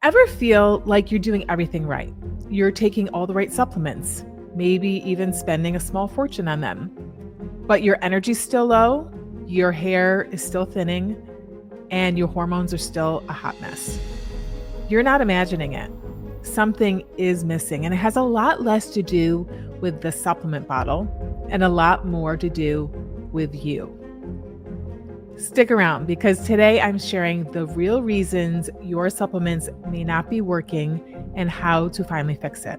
Ever feel like you're doing everything right? You're taking all the right supplements, maybe even spending a small fortune on them, but your energy's still low, your hair is still thinning, and your hormones are still a hot mess. You're not imagining it. Something is missing, and it has a lot less to do with the supplement bottle and a lot more to do with you. Stick around because today I'm sharing the real reasons your supplements may not be working and how to finally fix it.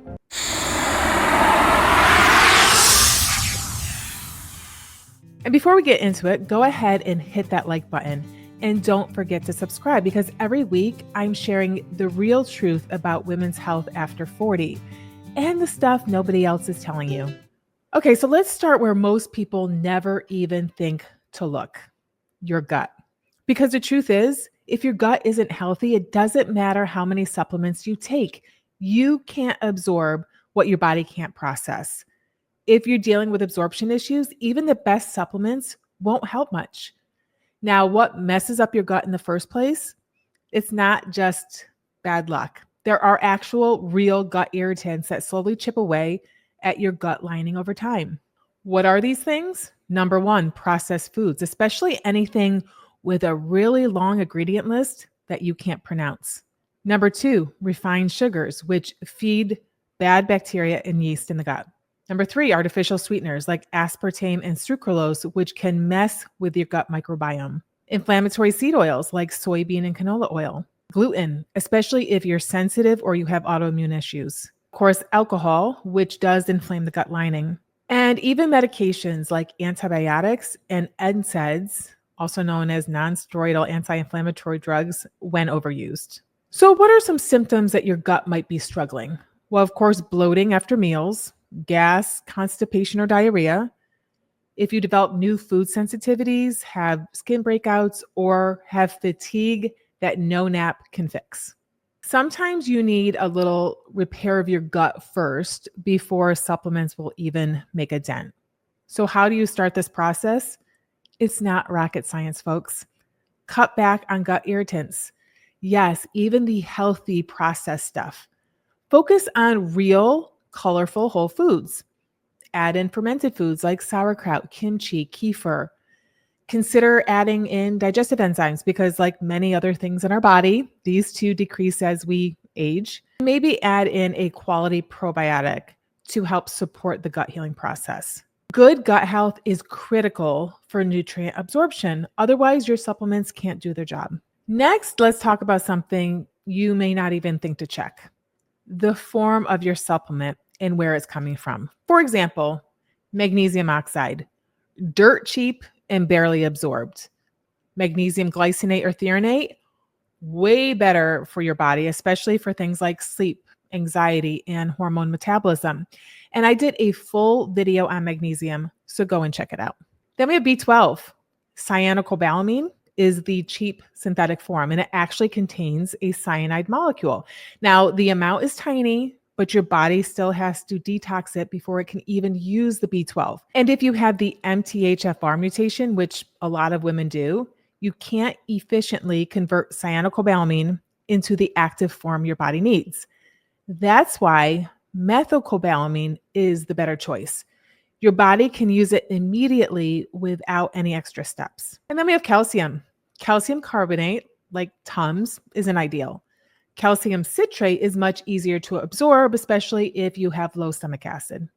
And before we get into it, go ahead and hit that like button. And don't forget to subscribe because every week I'm sharing the real truth about women's health after 40 and the stuff nobody else is telling you. Okay, so let's start where most people never even think to look: your gut. Because the truth is, if your gut isn't healthy, it doesn't matter how many supplements you take. You can't absorb what your body can't process. If you're dealing with absorption issues, even the best supplements won't help much. Now, what messes up your gut in the first place? It's not just bad luck. There are actual real gut irritants that slowly chip away at your gut lining over time. What are these things? Number one, processed foods, especially anything with a really long ingredient list that you can't pronounce. Number two, refined sugars, which feed bad bacteria and yeast in the gut. Number three, artificial sweeteners like aspartame and sucralose, which can mess with your gut microbiome. Inflammatory seed oils like soybean and canola oil. Gluten, especially if you're sensitive or you have autoimmune issues. Of course, alcohol, which does inflame the gut lining. And even medications like antibiotics and NSAIDs, also known as non-steroidal anti-inflammatory drugs, when overused. So what are some symptoms that your gut might be struggling? Well, of course, bloating after meals, gas, constipation, or diarrhea. If you develop new food sensitivities, have skin breakouts, or have fatigue that no nap can fix. Sometimes you need a little repair of your gut first before supplements will even make a dent. So how do you start this process? It's not rocket science, folks. Cut back on gut irritants. Yes, even the healthy processed stuff. Focus on real, colorful whole foods. Add in fermented foods like sauerkraut, kimchi, kefir. Consider adding in digestive enzymes because, like many other things in our body, these two decrease as we age. Maybe add in a quality probiotic to help support the gut healing process. Good gut health is critical for nutrient absorption. Otherwise, your supplements can't do their job. Next, let's talk about something you may not even think to check: the form of your supplement and where it's coming from. For example, magnesium oxide, dirt cheap and barely absorbed. Magnesium glycinate or threonate, way better for your body, especially for things like sleep, anxiety, and hormone metabolism. And I did a full video on magnesium, so go and check it out. Then we have B12. Cyanocobalamin is the cheap synthetic form, and it actually contains a cyanide molecule. Now, the amount is tiny, but your body still has to detox it before it can even use the B12. And if you have the MTHFR mutation, which a lot of women do, you can't efficiently convert cyanocobalamin into the active form your body needs. That's why methylcobalamin is the better choice. Your body can use it immediately without any extra steps. And then we have calcium. Calcium carbonate, like Tums, isn't ideal. Calcium citrate is much easier to absorb, especially if you have low stomach acid.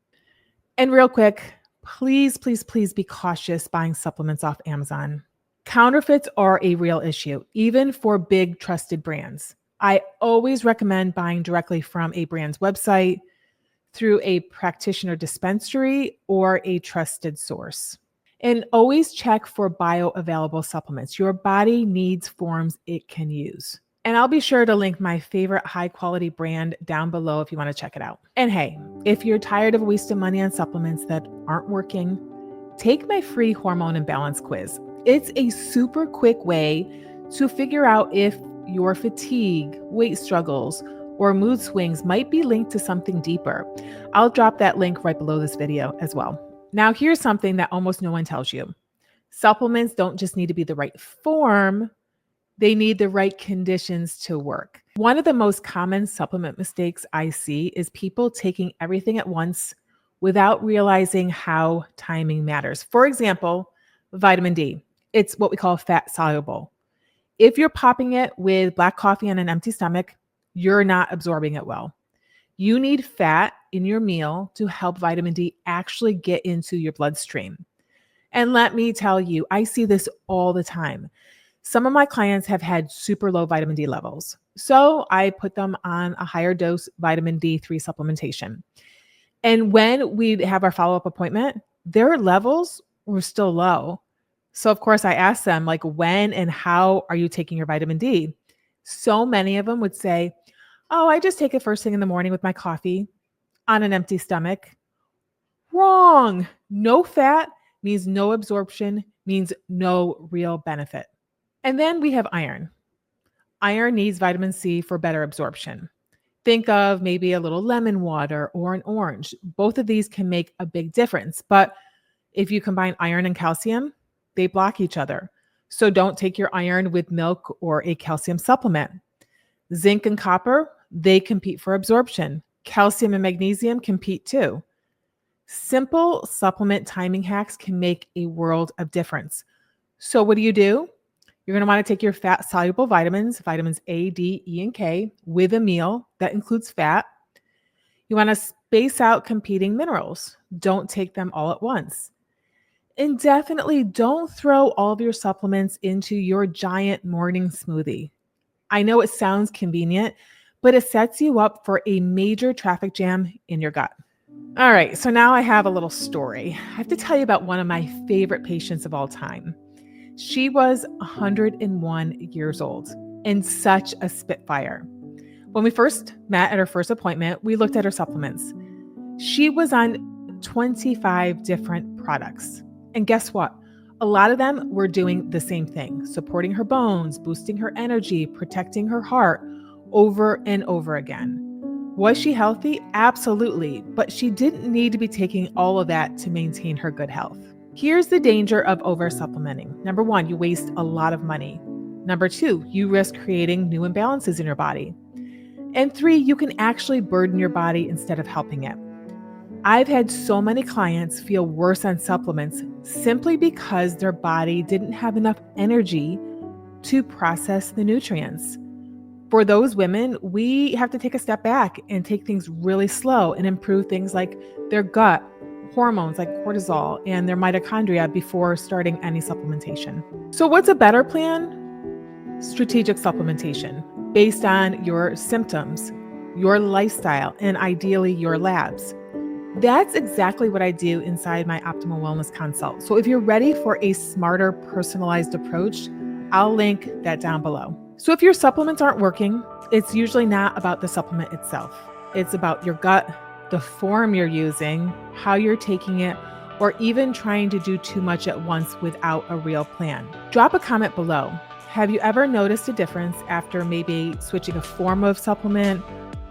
And real quick, please, please, please be cautious buying supplements off Amazon. Counterfeits are a real issue, even for big trusted brands. I always recommend buying directly from a brand's website, through a practitioner dispensary, or a trusted source. And always check for bioavailable supplements. Your body needs forms it can use. And I'll be sure to link my favorite high quality brand down below if you want to check it out. And hey, if you're tired of wasting money on supplements that aren't working, take my free Hormone Imbalance quiz. It's a super quick way to figure out if your fatigue, weight struggles, or mood swings might be linked to something deeper. I'll drop that link right below this video as well. Now, here's something that almost no one tells you. Supplements don't just need to be the right form. They need the right conditions to work. One of the most common supplement mistakes I see is people taking everything at once without realizing how timing matters. For example, vitamin D. It's what we call fat soluble. If you're popping it with black coffee on an empty stomach, you're not absorbing it well. You need fat in your meal to help vitamin D actually get into your bloodstream. And let me tell you, I see this all the time. Some of my clients have had super low vitamin D levels. So I put them on a higher dose vitamin D3 supplementation. And when we have our follow-up appointment, their levels were still low. So of course I asked them, like, when and how are you taking your vitamin D? So many of them would say, oh, I just take it first thing in the morning with my coffee on an empty stomach. Wrong. No fat means no absorption, means no real benefit. And then we have iron. Iron needs vitamin C for better absorption. Think of maybe a little lemon water or an orange. Both of these can make a big difference. But if you combine iron and calcium, they block each other. So don't take your iron with milk or a calcium supplement. Zinc and copper, they compete for absorption. Calcium and magnesium compete too. Simple supplement timing hacks can make a world of difference. So what do? You're going to want to take your fat soluble vitamins A, D, E, and K with a meal that includes fat. You want to space out competing minerals. Don't take them all at once. And definitely don't throw all of your supplements into your giant morning smoothie. I know it sounds convenient, but it sets you up for a major traffic jam in your gut. All right, so now I have a little story. I have to tell you about one of my favorite patients of all time. She was 101 years old and such a spitfire. When we first met at her first appointment, we looked at her supplements. She was on 25 different products. And guess what? A lot of them were doing the same thing, supporting her bones, boosting her energy, protecting her heart over and over again. Was she healthy? Absolutely. But she didn't need to be taking all of that to maintain her good health. Here's the danger of over supplementing. Number one, you waste a lot of money. Number two, you risk creating new imbalances in your body. And three, you can actually burden your body instead of helping it. I've had so many clients feel worse on supplements simply because their body didn't have enough energy to process the nutrients. For those women, we have to take a step back and take things really slow and improve things like their gut, hormones like cortisol, and their mitochondria before starting any supplementation. So what's a better plan? Strategic supplementation based on your symptoms, your lifestyle, and ideally your labs. That's exactly what I do inside my Optimal Wellness Consult. So if you're ready for a smarter, personalized approach, I'll link that down below. So if your supplements aren't working, it's usually not about the supplement itself. It's about your gut, the form you're using, how you're taking it, or even trying to do too much at once without a real plan. Drop a comment below. Have you ever noticed a difference after maybe switching a form of supplement,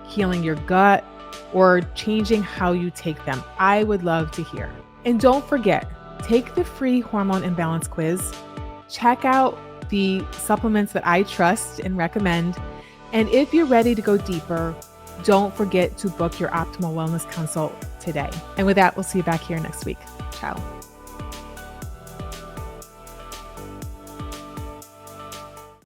healing your gut, or changing how you take them? I would love to hear. And don't forget, take the free Hormone Imbalance quiz. Check out the supplements that I trust and recommend. And if you're ready to go deeper, don't forget to book your Optimal Wellness Consult today. And with that, we'll see you back here next week. Ciao.